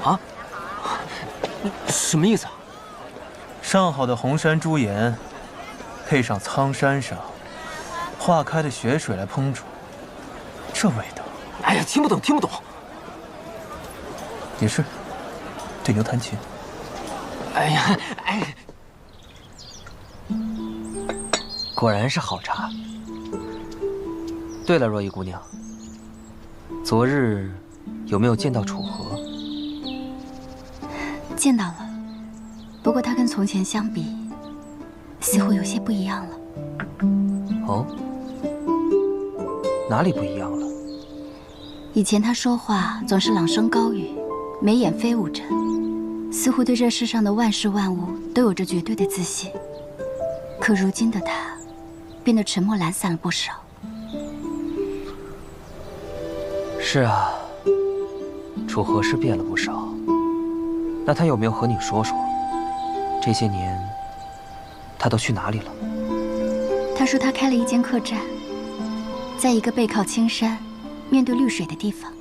啊？什么意思啊？上好的红山朱颜，配上苍山上化开的雪水来烹煮，这味道……哎呀，听不懂，听不懂。也是，对牛弹琴。哎呀，哎，果然是好茶。对了，若依姑娘，昨日有没有见到楚河？见到了，不过他跟从前相比，似乎有些不一样了。哦，哪里不一样了？以前他说话总是朗声高语，眉眼飞舞着，似乎对这世上的万事万物都有着绝对的自信。可如今的他，变得沉默懒散了不少。是啊，楚河是变了不少。那他有没有和你说说，这些年他都去哪里了？他说他开了一间客栈，在一个背靠青山、面对绿水的地方。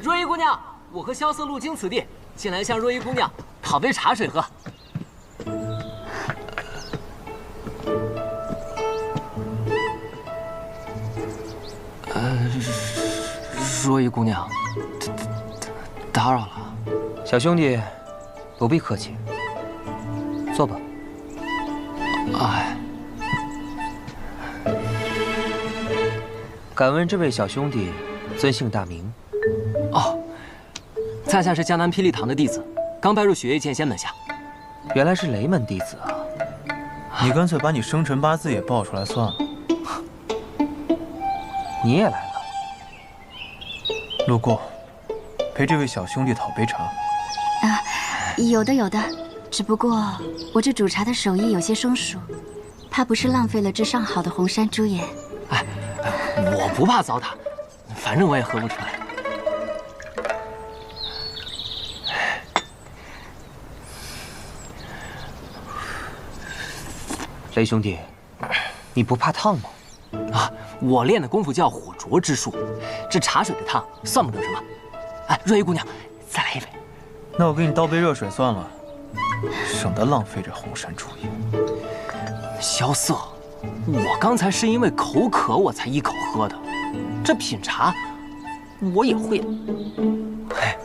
若依姑娘，我和萧瑟路经此地，进来向若依姑娘讨杯茶水喝。若依姑娘，打扰了。小兄弟，不必客气，坐吧。哎，敢问这位小兄弟尊姓大名？哦，在下是江南霹雳堂的弟子，刚拜入雪夜剑仙门下。原来是雷门弟子啊！你干脆把你生辰八字也报出来算了。你也来了？路过，陪这位小兄弟讨杯茶。啊，有的有的，只不过我这煮茶的手艺有些生疏，怕不是浪费了这上好的红山朱颜。哎，我不怕糟蹋，反正我也喝不出来。雷兄弟，你不怕烫吗？啊，我练的功夫叫火灼之术，这茶水的烫算不得什么。哎，若依姑娘，再来一杯。那我给你倒杯热水算了，省得浪费这红山朱颜。萧瑟，我刚才是因为口渴我才一口喝的，这品茶我也会的。哎，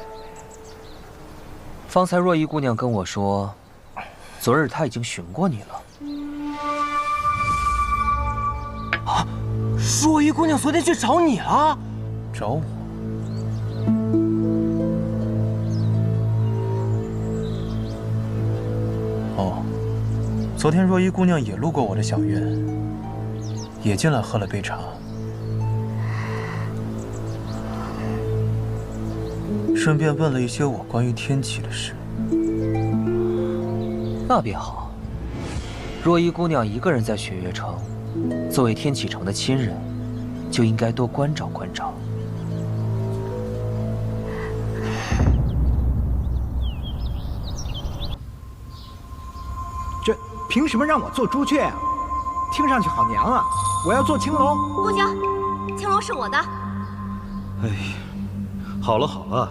方才若依姑娘跟我说，昨日她已经寻过你了。啊，若依姑娘昨天去找你了？找我？哦，昨天若依姑娘也路过我的小院，也进来喝了杯茶。顺便问了一些我关于天启的事。那便好。若依姑娘一个人在雪月城，作为天启城的亲人，就应该多关照关照。这凭什么让我做朱雀啊？听上去好娘啊！我要做青龙。不行，青龙是我的。哎呀，好了好了，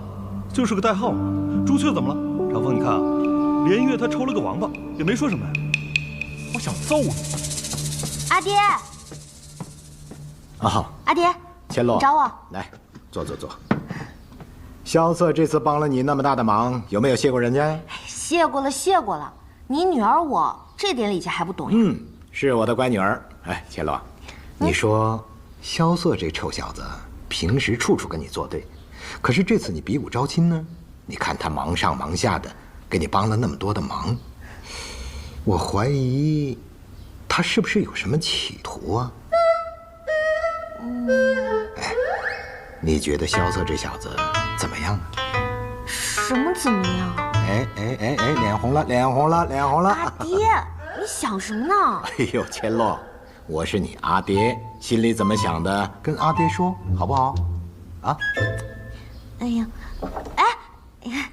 就是个代号嘛。朱雀怎么了？长风，你看啊，连月他抽了个王八，也没说什么呀。我想揍你！阿爹，啊，阿爹，千洛，你找我？来，坐坐坐。萧瑟这次帮了你那么大的忙，有没有谢过人家呀？谢过了，谢过了。你女儿我这点礼节还不懂呀？嗯，是我的乖女儿。哎，千洛，你说萧瑟这臭小子平时处处跟你作对，可是这次你比武招亲呢？你看他忙上忙下的，给你帮了那么多的忙，我怀疑他是不是有什么企图啊？哎，你觉得萧瑟这小子怎么样啊？什么怎么样？哎，脸红了，脸红了，脸红了！阿爹，你想什么呢？哎呦，千洛，我是你阿爹，心里怎么想的，跟阿爹说好不好？啊？哎呀，哎，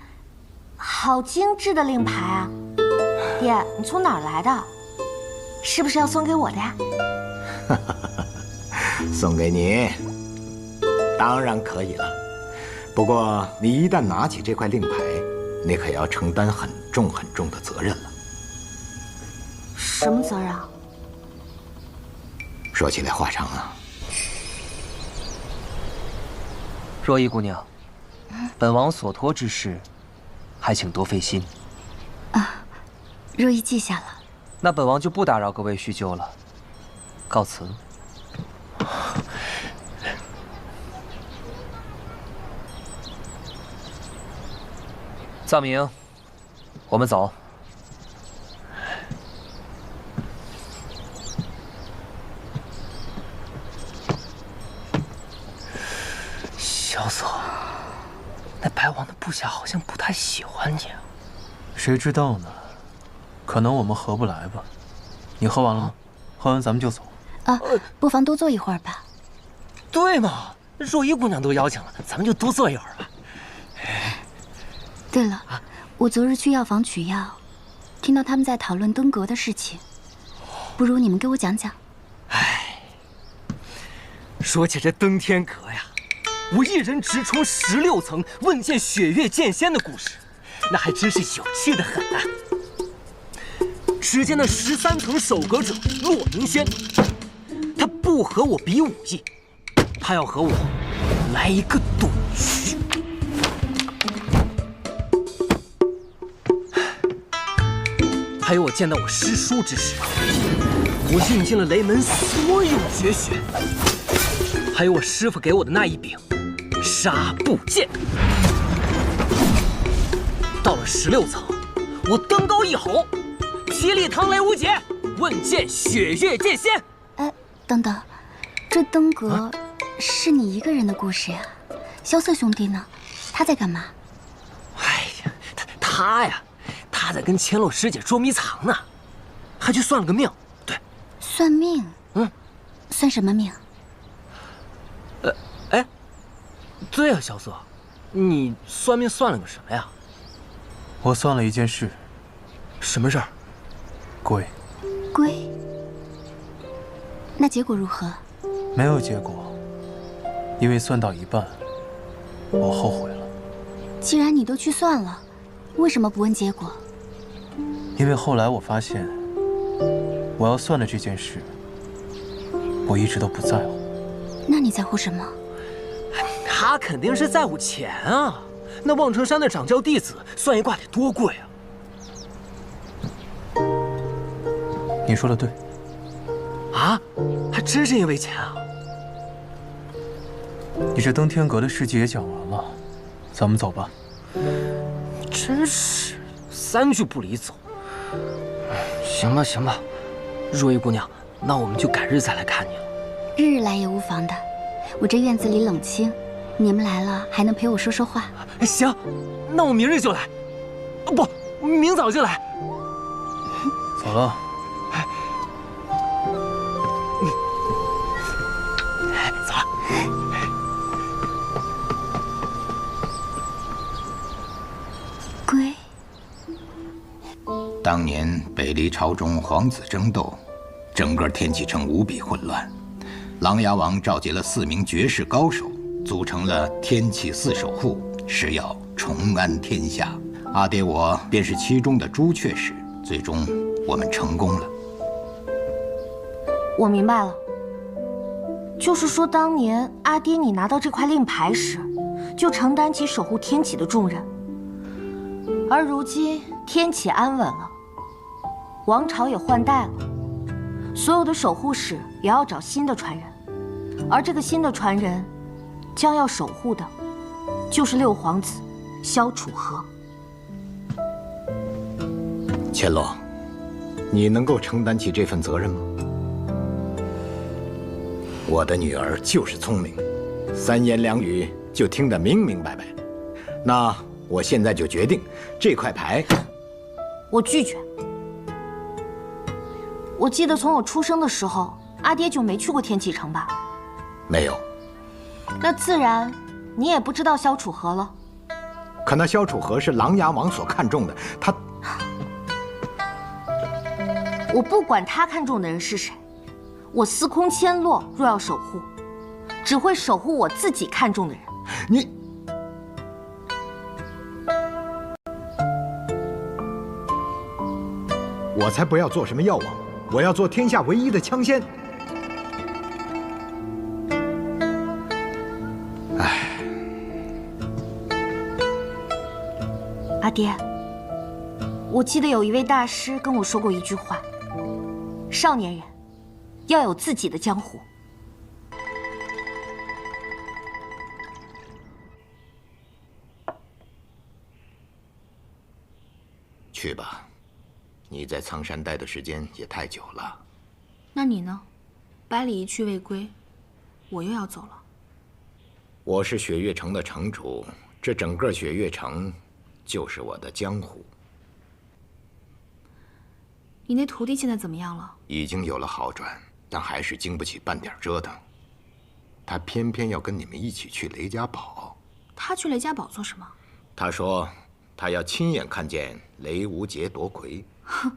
好精致的令牌啊！爹，你从哪儿来的？是不是要送给我的呀？送给你，当然可以了。不过你一旦拿起这块令牌，你可要承担很重很重的责任了。什么责任啊？说起来话长啊。若依姑娘，本王所托之事，还请多费心。啊，若依记下了。那本王就不打扰各位叙旧了，告辞。藏明，我们走。萧瑟，那白王的部下好像不太喜欢你啊。谁知道呢？可能我们合不来吧。你喝完了吗？喝完咱们就走。啊，不妨多坐一会儿吧。对嘛，若依姑娘都邀请了，咱们就多坐一会儿吧。对了，我昨日去药房取药，听到他们在讨论登阁的事情，不如你们给我讲讲。唉，说起这登天阁呀，我一人直冲16层问见雪月剑仙的故事，那还真是有趣的很啊。只见那13层守阁者骆明仙，他不和我比武艺，他要和我来一个赌局。还有我见到我师叔之时，我用尽了雷门所有绝学，还有我师傅给我的那一柄纱布剑。到了16层，我登高一吼，霹雳堂雷无节，问剑雪月剑仙。哎，等等，这登阁是你一个人的故事呀？萧瑟兄弟呢？他在干嘛？哎呀，他呀，他在跟千落师姐捉迷藏呢，还去算了个命。对，算命？算什么命？哎，对呀，萧瑟，你算命算了个什么呀？我算了一件事。什么事儿？龟。龟？那结果如何？没有结果，因为算到一半，我后悔了。既然你都去算了，为什么不问结果？因为后来我发现，我要算的这件事，我一直都不在乎。那你在乎什么？他肯定是在乎钱啊！那望城山的掌教弟子算一卦得多贵啊！你说的对。啊，还真是因为钱啊！你这登天阁的事迹也讲完了，咱们走吧。真是3句不离走。行吧，行吧，若依姑娘，那我们就改日再来看你了。日日来也无妨的，我这院子里冷清，你们来了还能陪我说说话。行，那我明日就来。不，明早就来。走了。走了。龟。当年北离朝中皇子争斗，整个天启城无比混乱。琅琊王召集了4名绝世高手，组成了天启4守护，誓要重安天下。阿爹我便是其中的朱雀使，最终我们成功了。我明白了，就是说当年阿爹你拿到这块令牌时，就承担起守护天启的重任，而如今天启安稳了，王朝也换代了，所有的守护使也要找新的传人，而这个新的传人，将要守护的，就是6皇子萧楚河。千落，你能够承担起这份责任吗？我的女儿就是聪明，3言2语就听得明明白白。那我现在就决定，这块牌，我拒绝。我记得从我出生的时候，阿爹就没去过天启城吧？没有。那自然，你也不知道萧楚河了。可那萧楚河是琅琊王所看重的，他……我不管他看中的人是谁，我司空千落若要守护，只会守护我自己看中的人。你，我才不要做什么药王，我要做天下唯一的枪仙。唉，阿爹，我记得有一位大师跟我说过一句话：少年人要有自己的江湖。去吧，你在苍山待的时间也太久了。那你呢？百里一去未归，我又要走了。我是雪月城的城主，这整个雪月城就是我的江湖。你那徒弟现在怎么样了？已经有了好转，但还是经不起半点折腾。他偏偏要跟你们一起去雷家堡。他去雷家堡做什么？他说，他要亲眼看见雷无节夺魁。哼，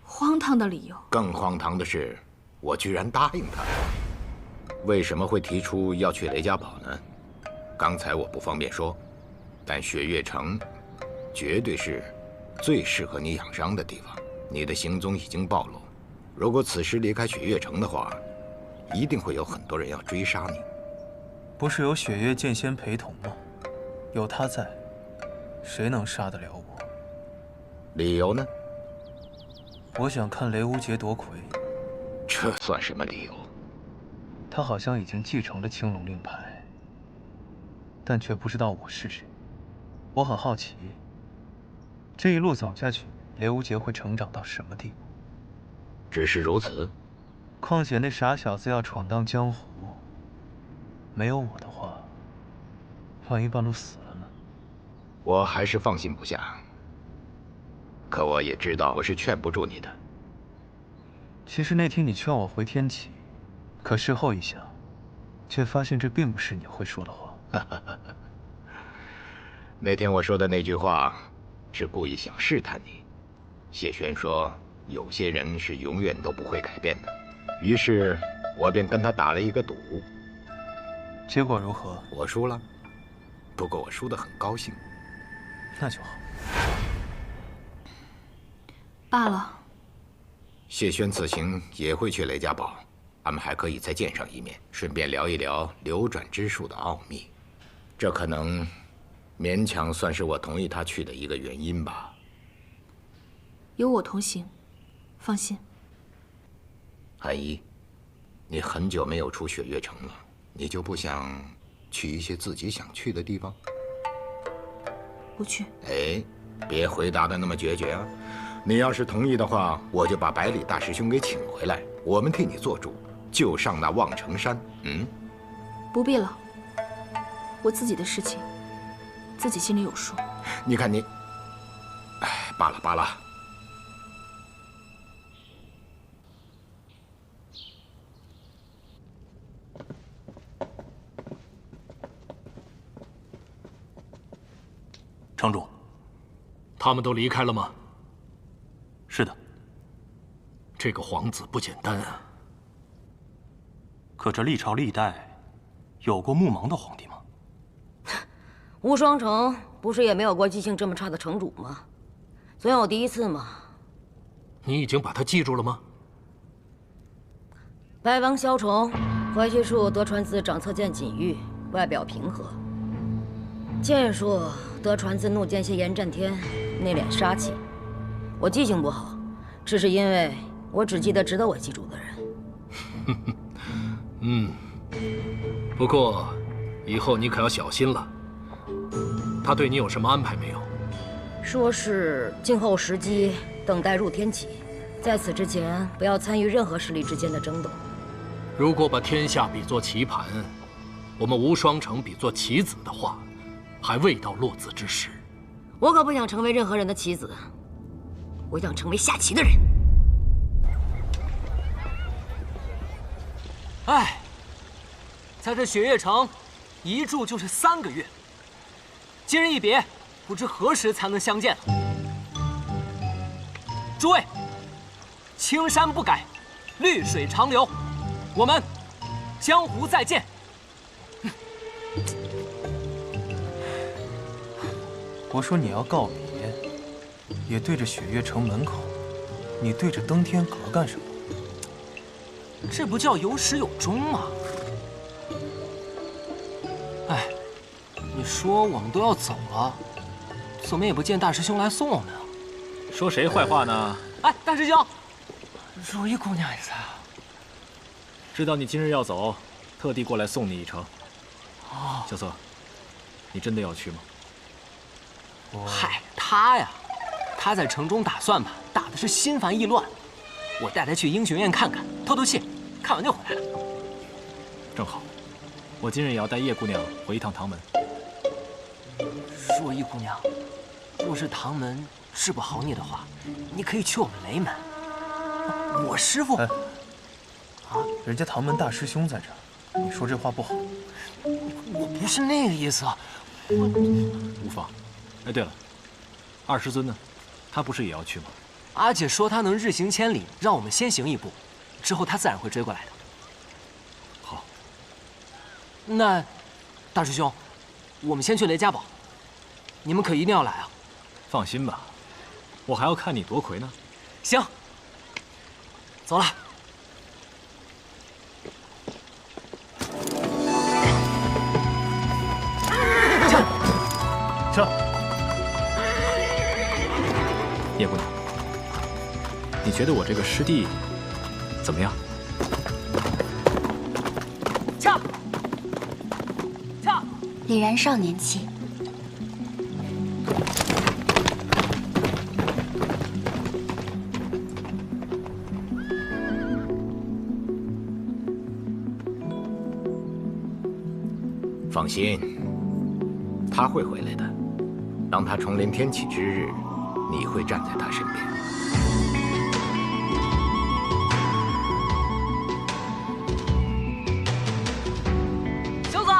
荒唐的理由。更荒唐的是，我居然答应他。为什么会提出要去雷家堡呢？刚才我不方便说，但雪月城绝对是最适合你养伤的地方。你的行踪已经暴露，如果此时离开雪月城的话，一定会有很多人要追杀你。不是有雪月剑仙陪同吗？有他在，谁能杀得了我？理由呢？我想看雷无节夺魁。这算什么理由？他好像已经继承了青龙令牌，但却不知道我是谁。我很好奇，这一路走下去，雷无节会成长到什么地步？只是如此。况且那傻小子要闯荡江湖，没有我的话，万一半路死了呢？我还是放心不下。可我也知道我是劝不住你的。其实那天你劝我回天启，可事后一想，却发现这并不是你会说的话。那天我说的那句话，是故意想试探你。谢轩说，有些人是永远都不会改变的，于是我便跟他打了一个赌。结果如何？我输了，不过我输得很高兴。那就好。罢了。谢轩此行也会去雷家堡，俺们还可以再见上一面，顺便聊一聊流转之术的奥秘。这可能勉强算是我同意他去的一个原因吧。有我同行，放心。韩一，你很久没有出雪月城了，你就不想去一些自己想去的地方？不去。哎，别回答的那么决绝啊！你要是同意的话，我就把百里大师兄给请回来，我们替你做主，就上那望城山。不必了，我自己的事情，自己心里有数。你看你，哎，罢了罢了。城主，他们都离开了吗？是的。这个皇子不简单啊。可这历朝历代，有过目盲的皇帝吗？无双城不是也没有过记性这么差的城主吗？总有第一次嘛。你已经把他记住了吗？白王萧崇，怀虚术得传自掌侧剑锦玉，外表平和；剑术得传自怒剑蝎严战天，内敛杀气。我记性不好，只是因为我只记得值得我记住的人。不过以后你可要小心了。他对你有什么安排没有？说是静候时机，等待入天启，在此之前不要参与任何势力之间的争斗。如果把天下比作棋盘，我们无双城比作棋子的话，还未到落子之时。我可不想成为任何人的棋子，我想成为下棋的人。哎，在这雪月城，一住就是3个月。今日一别，不知何时才能相见了。诸位，青山不改，绿水长流，我们江湖再见。我说你要告别，也对着雪月城门口你对着登天阁干什么？这不叫有始有终吗？哎，你说我们都要走了，怎么也不见大师兄来送我们啊？说谁坏话呢？哎，大师兄，如意姑娘也在啊。知道你今日要走，特地过来送你一程。哦，小瑟，你真的要去吗？嗨，他呀，他在城中打算盘，打的是心烦意乱。我带他去英雄院看看，透透气，看完就回来了。正好，我今日也要带叶姑娘回一趟唐门。若依姑娘，若是唐门治不好你的话，你可以去我们雷门。我师父，啊，人家唐门大师兄在这儿，你说这话不好。我不是那个意思。无妨。哎，对了，二师尊呢？他不是也要去吗？阿姐说她能日行千里，让我们先行一步，之后她自然会追过来的。好。那，大师兄，我们先去雷家堡，你们可一定要来啊！放心吧，我还要看你夺魁呢。行，走了。撤！叶姑娘，你觉得我这个师弟怎么样？驾！驾！李然少年气。放心，他会回来的。当他重临天启之日，你会站在他身边。小子，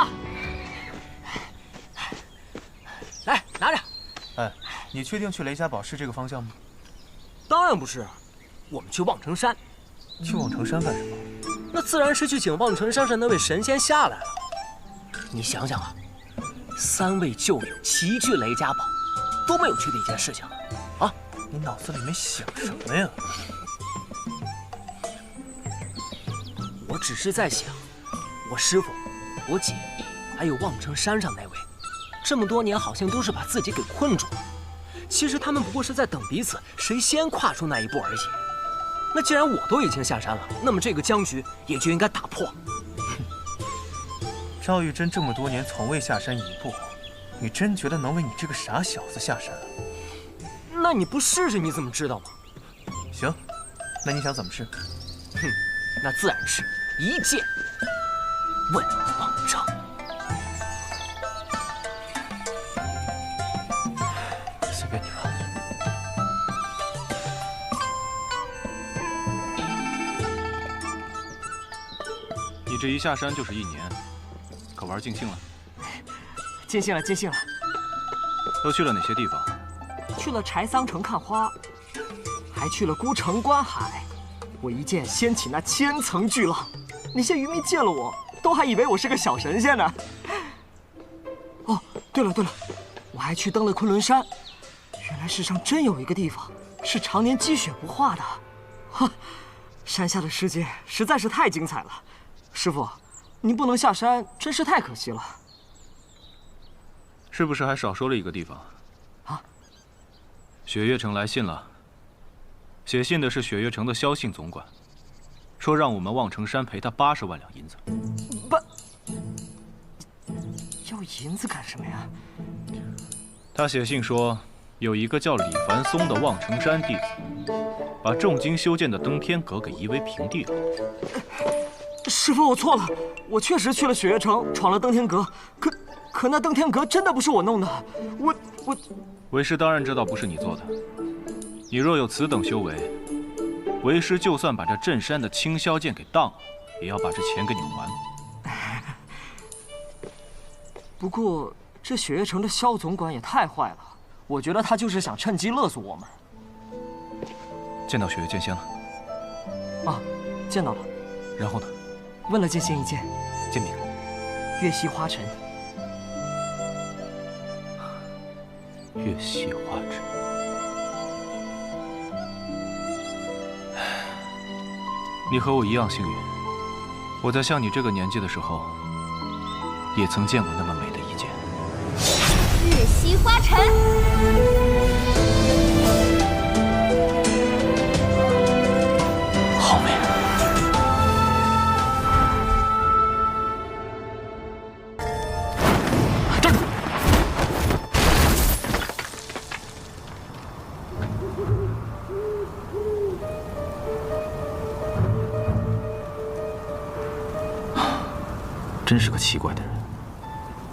来拿着。哎，你确定去雷家堡是这个方向吗？当然不是，我们去望城山。去望城山干什么？那自然是去请望城山上那位神仙下来了。你想想啊，3位旧友齐聚雷家堡，多么有趣的一件事情啊！你脑子里面想什么呀？我只是在想，我师父、我姐，还有望城山上那位，这么多年好像都是把自己给困住了。其实他们不过是在等彼此谁先跨出那一步而已。那既然我都已经下山了，那么这个僵局也就应该打破。赵玉珍这么多年从未下山一步，你真觉得能为你这个傻小子下山？那你不试试你怎么知道吗？行，那你想怎么试？哼，那自然是一剑问望城。随便你吧。你这一下山就是1年，可玩尽兴了？尽兴了，尽兴了。都去了哪些地方？去了柴桑城看花，还去了孤城观海。我一剑掀起那千层巨浪，那些渔民见了我，都还以为我是个小神仙呢。哦，对了对了，我还去登了昆仑山。原来世上真有一个地方是常年积雪不化的。哈，山下的世界实在是太精彩了。师父，您不能下山，真是太可惜了。是不是还少说了一个地方？啊？雪月城来信了。写信的是雪月城的萧信总管，说让我们望城山赔他80万两银子。要银子干什么呀？他写信说，有一个叫李凡松的望城山弟子，把重金修建的登天阁给夷为平地了。师父，我错了，我确实去了雪月城，闯了登天阁，可那登天阁真的不是我弄的，我。为师当然知道不是你做的，你若有此等修为，为师就算把这镇山的青霄剑给当了，也要把这钱给你还。不过这雪月城的萧总管也太坏了，我觉得他就是想趁机勒索我们。见到雪月剑仙了？啊，见到了。然后呢？问了剑仙一件，剑名：月溪花尘。月溪花尘。你和我一样幸运。我在像你这个年纪的时候，也曾见过那么美的一剑。日夕花尘。好美。站住！真是个奇怪的人，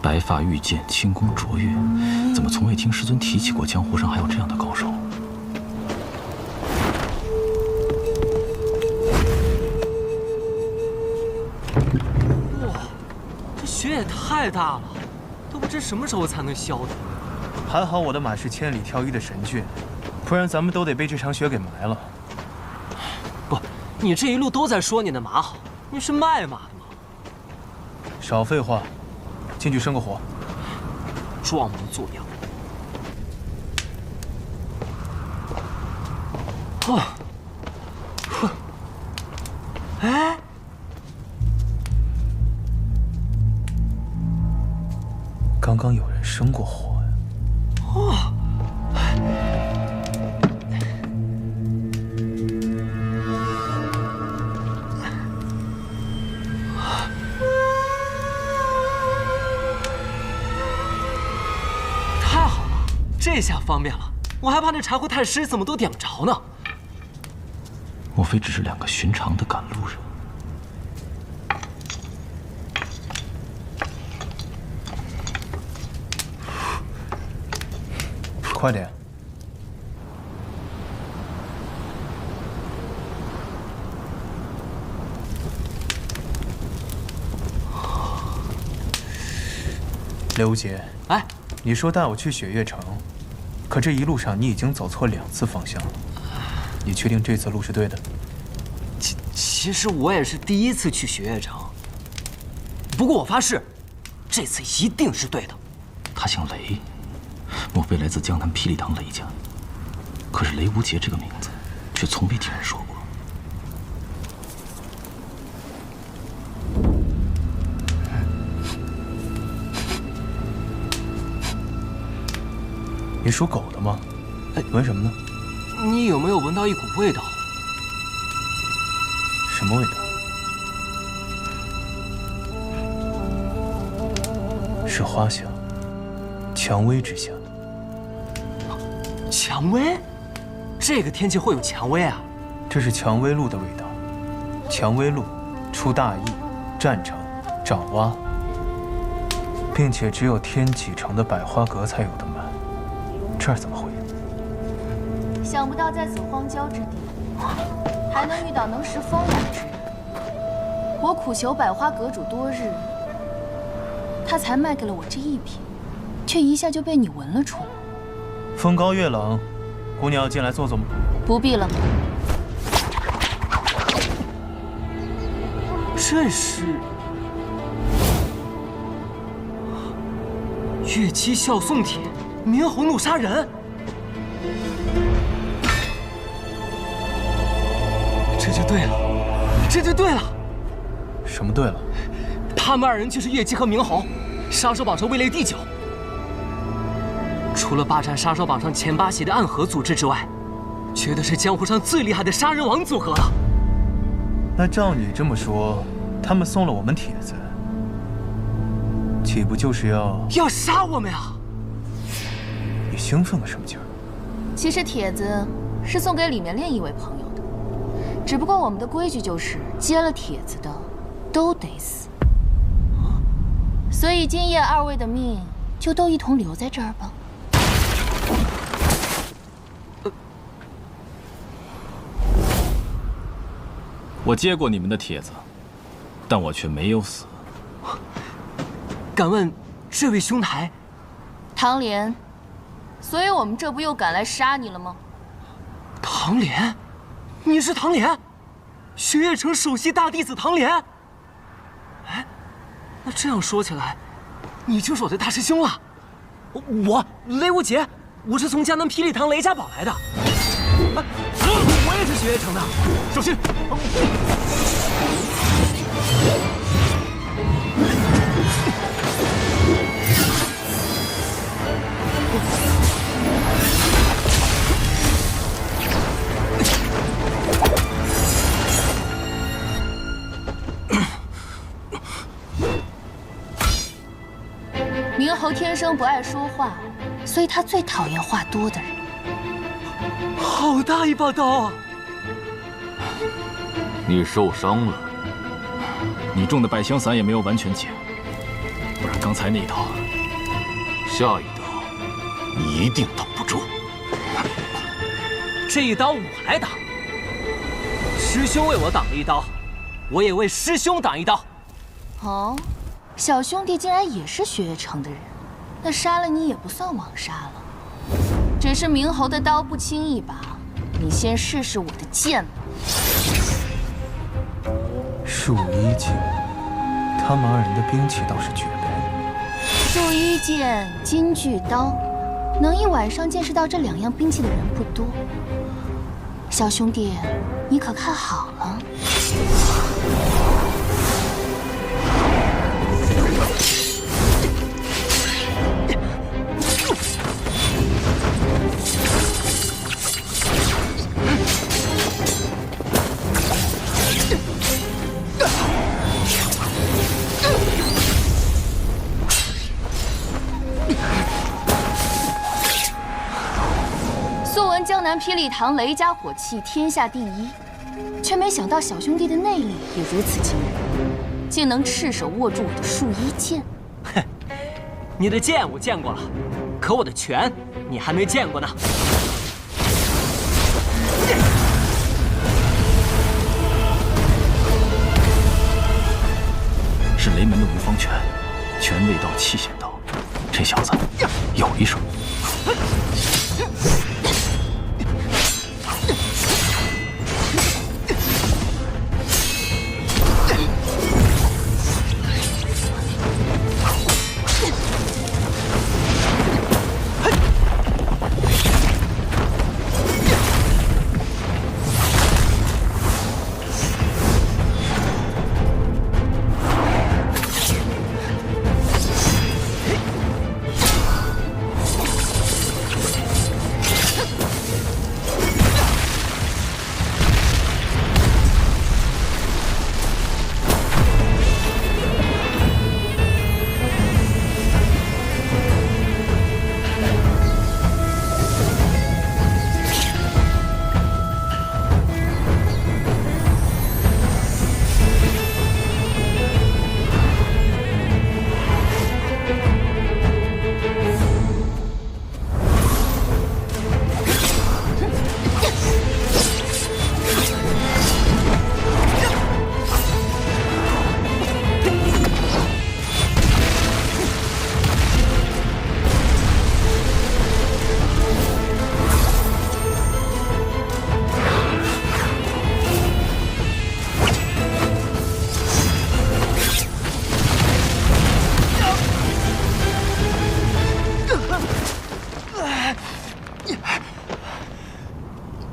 白发御剑，轻功卓越，怎么从未听师尊提起过江湖上还有这样的高手？哇，这雪也太大了，都不知什么时候才能消的。还好我的马是千里挑一的神骏，不然咱们都得被这场雪给埋了。不，你这一路都在说你的马好，你是卖马的吗？少废话，进去生个火。装模作样。哎，刚刚有人生过火呀。哦。这下方便了，我还怕那柴火太湿，怎么都点不着呢。莫非只是两个寻常的赶路人？快点！刘无节，哎，你说带我去雪月城，可这一路上你已经走错2次方向了。你确定这次路是对的？其实我也是第1次去雪月城，不过我发誓，这次一定是对的。他姓雷，莫非来自江南霹雳堂雷家？可是雷无节这个名字，却从未听人说过。你属狗的吗？闻什么呢？你有没有闻到一股味道？什么味道？是花香，蔷薇之香。蔷薇？这个天气会有蔷薇啊？这是蔷薇露的味道。蔷薇露出大邑、占城、爪哇，并且只有天启城的百花阁才有的卖。这儿怎么会有？想不到在此荒郊之地，还能遇到能识风雅之人。我苦求百花阁主多日，他才卖给了我这1瓶，却一下就被你闻了出来。风高月冷，姑娘要进来坐坐吗？不必了。这是月姬笑送帖，明侯怒杀人。这就对了，这就对了。什么对了？他们2人就是月姬和明侯，杀手榜上位列第9。除了霸占杀手榜上前8席的暗河组织之外，绝对是江湖上最厉害的杀人王组合了。那照你这么说，他们送了我们帖子，岂不就是要杀我们呀？你兴奋个什么劲儿？其实帖子是送给里面另一位朋友的，只不过我们的规矩就是接了帖子的都得死，所以今夜2位的命就都一同留在这儿吧。我接过你们的帖子，但我却没有死。敢问这位兄台？唐莲，所以我们这不又赶来杀你了吗？唐莲，你是唐莲，雪月城首席大弟子唐莲。哎，那这样说起来，你就是我的大师兄了。我雷无节，我是从江南霹雳堂雷家堡来的。我也是雪月城的，小心！明侯天生不爱说话，所以他最讨厌话多的人。好大一把刀啊！你受伤了，你中的百香散也没有完全解，不然刚才那一刀，下一刀你一定挡不住。这一刀我来挡。师兄为我挡了一刀，我也为师兄挡一刀。哦，小兄弟竟然也是雪月城的人，那杀了你也不算枉杀了。只是明侯的刀不轻一把，你先试试我的剑吧。树衣剑，他们二人的兵器倒是绝配。树衣剑、金具刀，能一晚上见识到这2样兵器的人不多。小兄弟，你可看好了。素闻江南霹雳堂雷家火器天下第一，却没想到小兄弟的内力也如此惊人，竟能赤手握住我的树衣剑。哼，你的剑我见过了，可我的拳你还没见过呢。是雷门的无方拳，拳未到气先到，这小子有一手。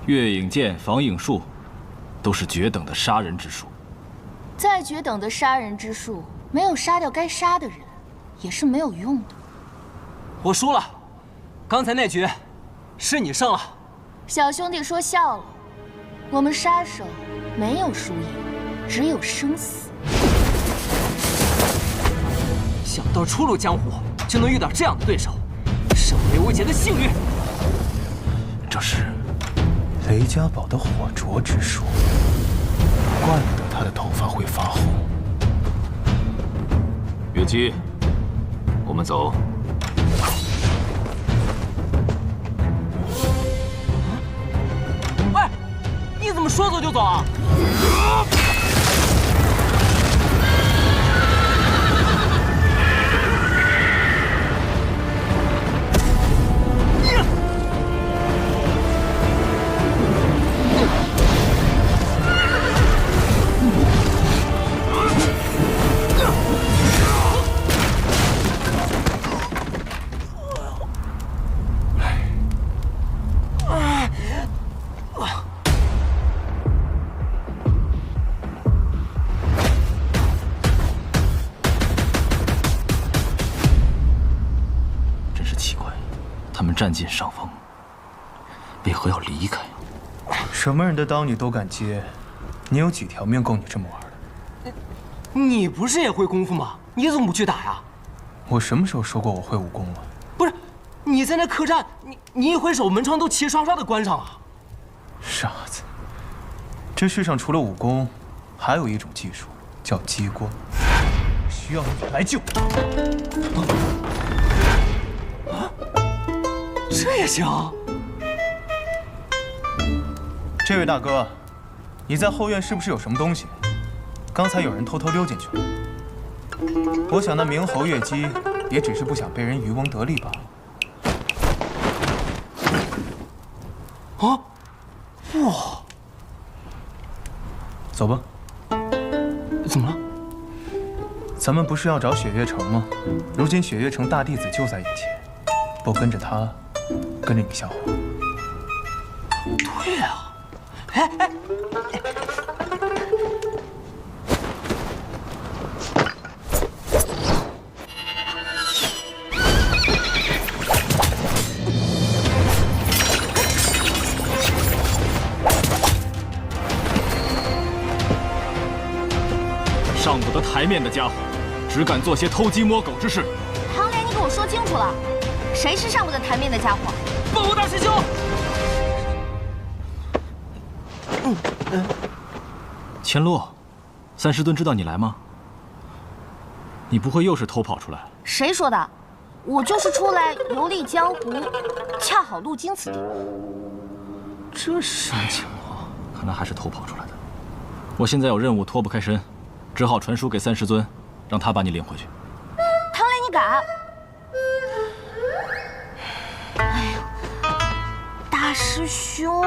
月影剑、防影术，都是绝等的杀人之术。再绝等的杀人之术，没有杀掉该杀的人，也是没有用的。我输了，刚才那局是你胜了。小兄弟说笑了，我们杀手没有输赢，只有生死。想到初入江湖就能遇到这样的对手，是我刘无杰的幸运。这是雷家宝的火灼之术，怪不得他的头发会发红。月姬，我们走。喂，你怎么说走就走啊？占尽上风，为何要离开？什么人的刀你都敢接？你有几条命够你这么玩的？你不是也会功夫吗？你怎么不去打呀？我什么时候说过我会武功了？不是，你在那客栈，你一挥手，门窗都齐刷刷的关上了。傻子，这世上除了武功，还有一种技术叫激光，需要你来救。这也行？这位大哥，你在后院是不是有什么东西？刚才有人偷偷溜进去了。我想那明侯月姬也只是不想被人渔翁得利罢了。啊！哇！走吧。怎么了？咱们不是要找雪月城吗？如今雪月城大弟子就在眼前，不跟着他，跟着你像话？对啊。哎。上不得台面的家伙，只敢做些偷鸡摸狗之事。唐莲，你给我说清楚了，谁是上不得台面的家伙？报告大师兄。千洛，三师尊知道你来吗？你不会又是偷跑出来？谁说的？我就是出来游历江湖，恰好路经此地。这是什么情况？看来还是偷跑出来的。我现在有任务脱不开身，只好传书给三师尊，让他把你领回去。唐莲，你敢？哎呦，大师兄！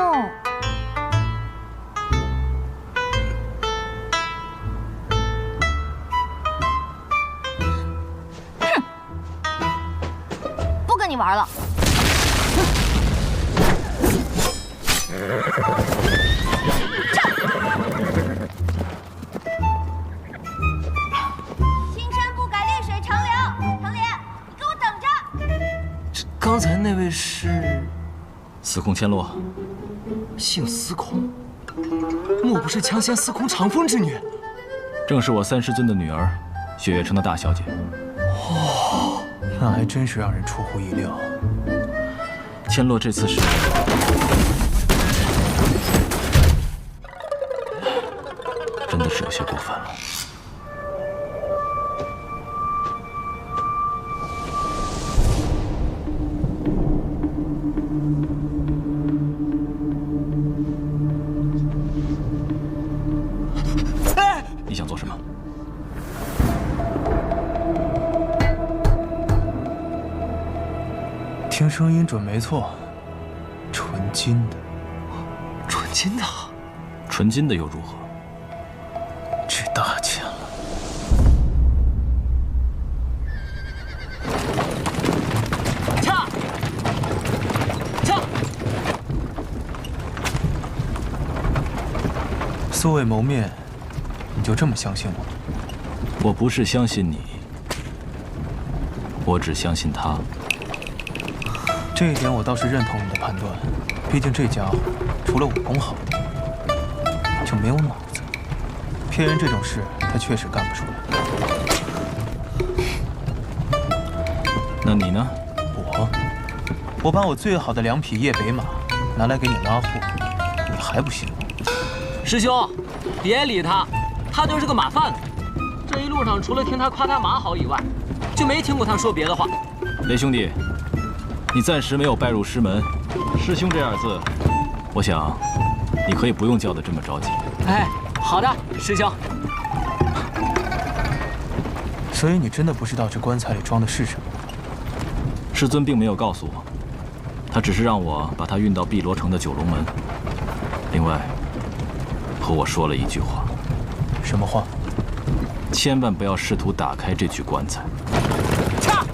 哼，不跟你玩了。刚才那位是司空千洛，姓司空，莫不是枪仙司空长风之女？正是我三师尊的女儿，雪月城的大小姐。哦，那还真是让人出乎意料。千洛这次是真的是有些过分了。你想做什么？听声音准没错，纯金的。纯金的？纯金的又如何？值大钱了。恰！素未谋面，你就这么相信我？我不是相信你，我只相信他。这一点我倒是认同你的判断，毕竟这家伙除了武功好，就没有脑子。骗人这种事，他确实干不出来。那你呢？我把我最好的2匹夜北马拿来给你拉货，你还不信我？师兄，别理他，他就是个马贩子。这一路上除了听他夸他马好以外，就没听过他说别的话。雷兄弟，你暂时没有拜入师门，师兄这2字，我想你可以不用叫得这么着急。哎，好的，师兄。所以你真的不知道这棺材里装的是什么？师尊并没有告诉我，他只是让我把它运到碧罗城的九龙门。另外，和我说了一句话。什么话？千万不要试图打开这具棺材。恰！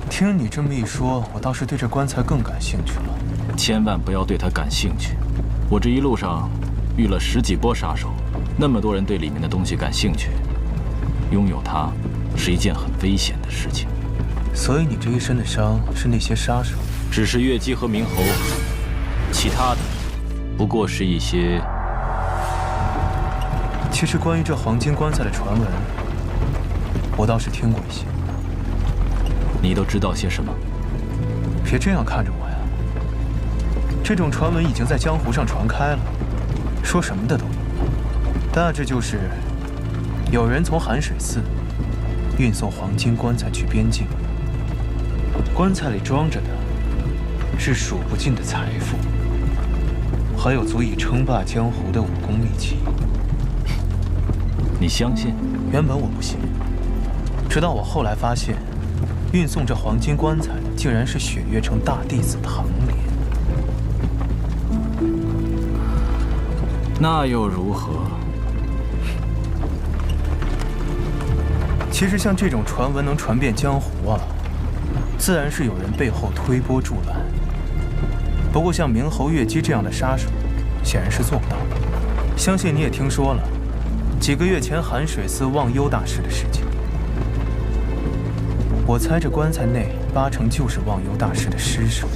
听你这么一说，我倒是对这棺材更感兴趣了。千万不要对它感兴趣。我这一路上遇了10几波杀手，那么多人对里面的东西感兴趣，拥有它是一件很危险的事情。所以你这一身的伤是那些杀手？只是月姬和明侯，其他的不过是一些其实关于这黄金棺材的传闻，我倒是听过一些。你都知道些什么？别这样看着我呀！这种传闻已经在江湖上传开了，说什么的都有。大致就是，有人从寒水寺运送黄金棺材去边境，棺材里装着的是数不尽的财富，还有足以称霸江湖的武功秘籍。你相信？原本我不信，直到我后来发现，运送这黄金棺材的竟然是雪月城大弟子唐莲。那又如何？其实像这种传闻能传遍江湖啊，自然是有人背后推波助澜。不过像明侯月姬这样的杀手，显然是做不到的。相信你也听说了，几个月前寒水寺忘忧大师的事情。我猜这棺材内8成就是忘忧大师的尸首。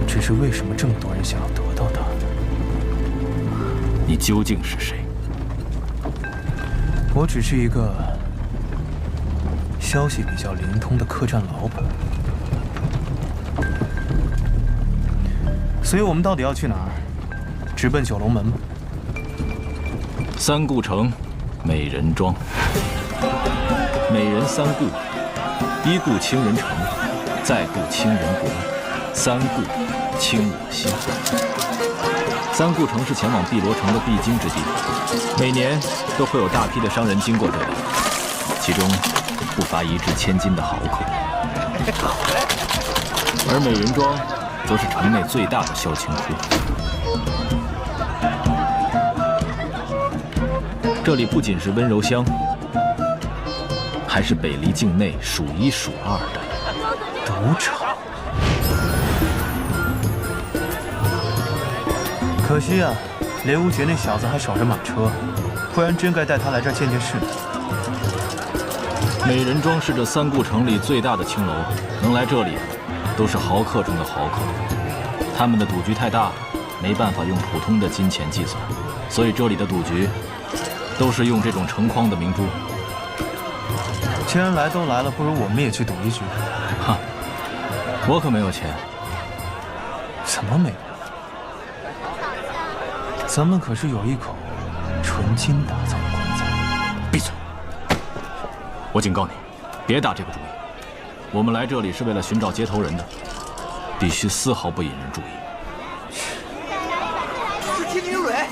只是为什么这么多人想要得到它？你究竟是谁？我只是一个消息比较灵通的客栈老板。所以我们到底要去哪儿？直奔九龙门吗？三顾城，美人庄。美人三顾：一顾倾人城，再顾倾人国，三顾倾我心。三顾城是前往碧螺城的必经之地，每年都会有大批的商人经过这里，其中不乏1掷千金的豪客。而美人庄则是城内最大的销情铺，这里不仅是温柔乡，还是北离境内数1数2的赌场。可惜啊，雷无绝那小子还守着马车，不然真该带他来这儿见见世面。美人庄是这三顾城里最大的青楼，能来这里的都是豪客中的豪客。他们的赌局太大，没办法用普通的金钱计算，所以这里的赌局都是用这种成筐的明珠。既然来都来了，不如我们也去赌一局。哈，我可没有钱。怎么没有？咱们可是有一口纯金打造的棺材。闭嘴！我警告你，别打这个主意。我们来这里是为了寻找接头人的，必须丝毫不引人注意。是天明蕊。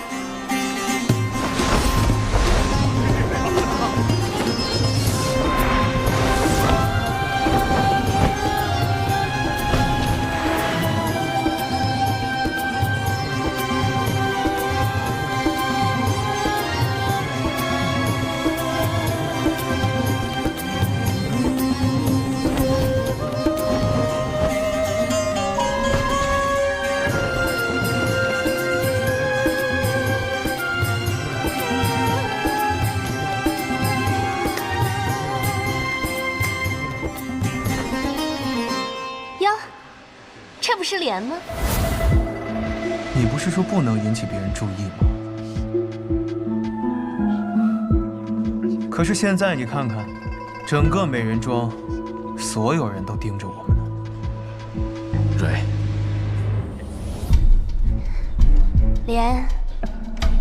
是莲吗？你不是说不能引起别人注意吗？可是现在你看看，整个美人庄，所有人都盯着我们呢。蕊，莲，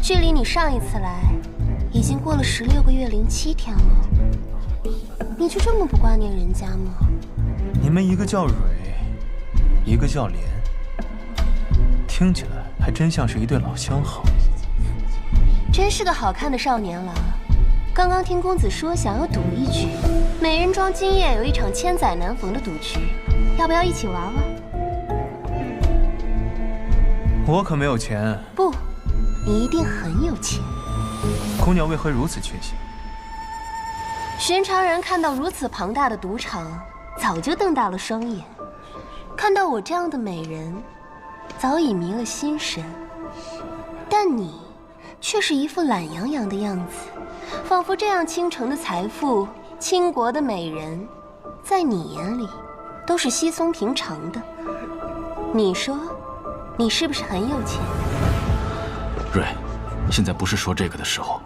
距离你上一次来，已经过了16个月07天了，你就这么不挂念人家吗？你们一个叫蕊，一个叫莲，听起来还真像是一对老相好。真是个好看的少年郎。刚刚听公子说想要赌一局，美人庄今夜有一场千载难逢的赌局，要不要一起玩玩？我可没有钱。不，你一定很有钱。姑娘为何如此确信？寻常人看到如此庞大的赌场，早就瞪大了双眼。看到我这样的美人，早已迷了心神，但你却是一副懒洋洋的样子，仿佛这样倾城的财富、倾国的美人，在你眼里都是稀松平常的。你说，你是不是很有钱？蕊，现在不是说这个的时候。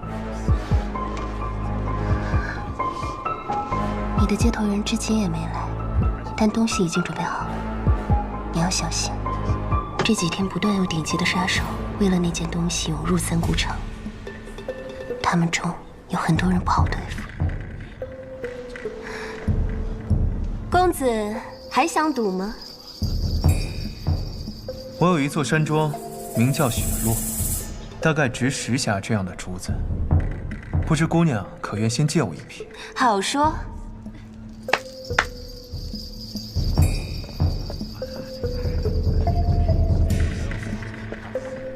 你的接头人之前也没来，但东西已经准备好了。你要小心，这几天不断有顶级的杀手为了那件东西涌入三谷城，他们中有很多人不好对付。公子还想赌吗？我有一座山庄，名叫雪落，大概值10匣这样的珠子，不知姑娘可愿先借我一匹？好说。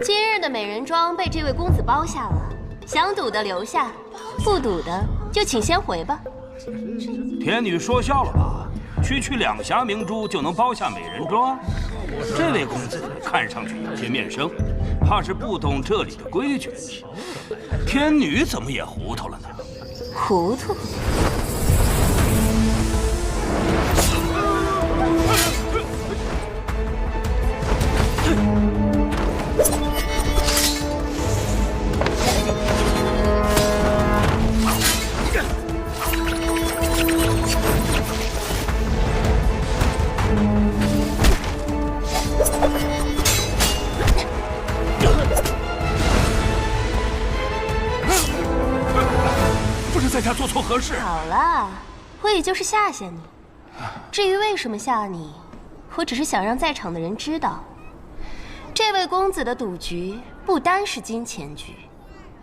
今日的美人庄被这位公子包下了，想赌的留下，不赌的就请先回吧。天女说笑了吧？区区2匣明珠就能包下美人庄？这位公子看上去有些面生，怕是不懂这里的规矩。天女怎么也糊涂了呢？糊涂？在家做错何事？好了，我也就是吓吓你。至于为什么吓你，我只是想让在场的人知道，这位公子的赌局不单是金钱局。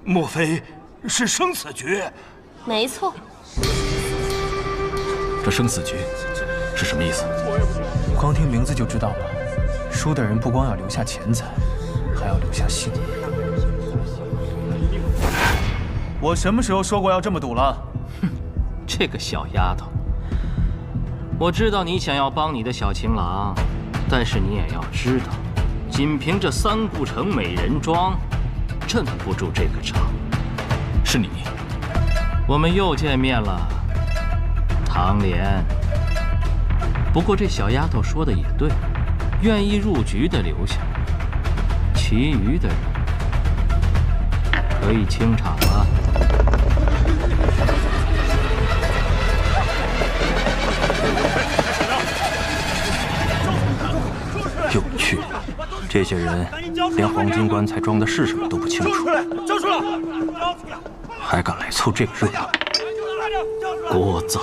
莫非是生死局？没错。这生死局是什么意思？光听名字就知道了。输的人不光要留下钱财，还要留下性命。我什么时候说过要这么赌了？哼，这个小丫头，我知道你想要帮你的小情郎，但是你也要知道，仅凭这三顾城美人庄，镇不住这个场。是你，我们又见面了，唐莲。不过这小丫头说的也对，愿意入局的留下，其余的人可以清场了。有趣，这些人连黄金棺材装的是什么都不清楚，还敢来凑这个热闹，聒噪！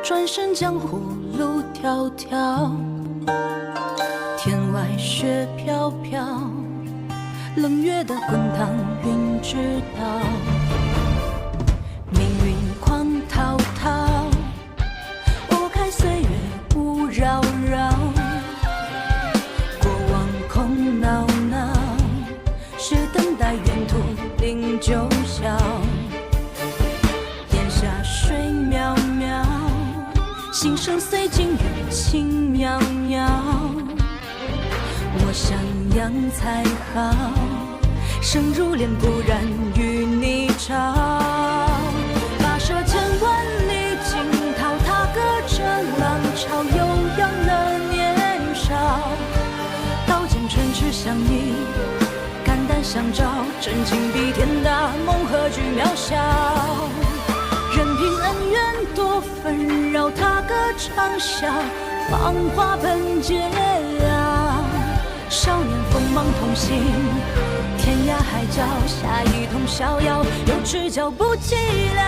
转身江湖路迢迢，天外雪飘飘，冷月的滚烫云知道，命运狂滔滔，拨开岁月雾绕绕，过往空闹闹，是等待远途零九霄，眼下水渺渺，心声随境遇轻渺渺，我想养才好，生如莲不染与你潮，跋涉千万里惊涛，踏歌着浪潮，悠扬了年少，刀剑唇齿相依，肝胆相照，真情比天大，梦何惧渺小，任凭恩怨多纷扰，踏歌长啸，芳华本皆了，少年锋芒同行，天涯海角下一同逍遥，有赤脚不寂寥。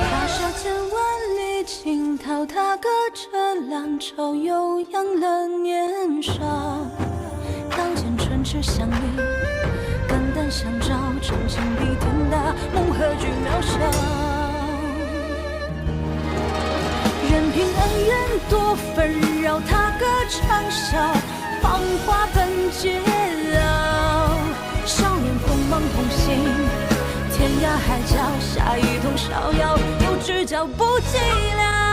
踏涉千万里惊涛，踏歌着浪潮，悠扬了年少，刀剑唇齿相依，肝胆相照，真情比天大，梦何惧渺小，任任凭恩怨多纷扰，他歌长啸，芳华本桀骜。少年锋芒同行，天涯海角，下一通逍遥，有知交不寂寥。